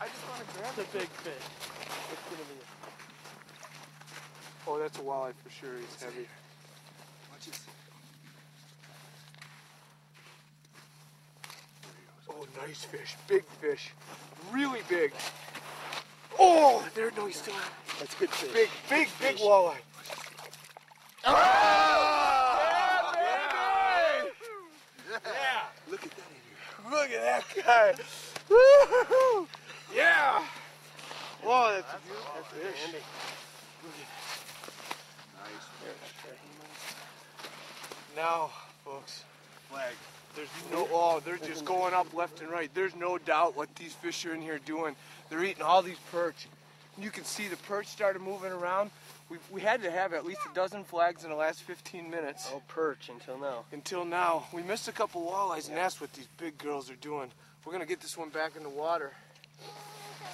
I just want to grab It's a big fish. It's gonna be. Oh, that's a walleye for sure. He's heavy. Watch this. Oh, nice fish. Big fish. Really big. Oh, there, no, he's still. That's good fish. Big walleye. Oh! Yeah, baby! Yeah. Look at that in here. Look at that guy. Woo-hoo-hoo. Yeah. Whoa, that's a beautiful fish. Look at that. Nice fish. Now, folks, Flag. there's they're just going up left and right. There's no doubt what these fish are in here doing. They're eating all these perch. You can see the perch started moving around. We had to have at least a dozen flags in the last 15 minutes. Oh, perch until now. Until now. We missed a couple walleyes, and that's what these big girls are doing. We're going to get this one back in the water.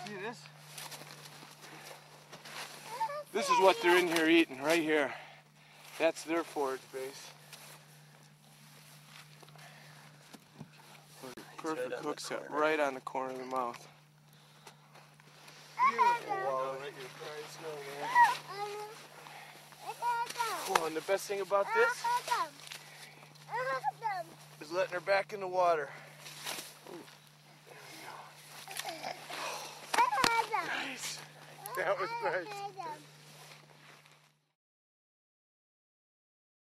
See this? This is what they're in here eating, right here. That's their forage base. Perfect hook set right on the corner of the mouth. Beautiful walleye. Oh, and the best thing about this is letting her back in the water. Nice. That was nice.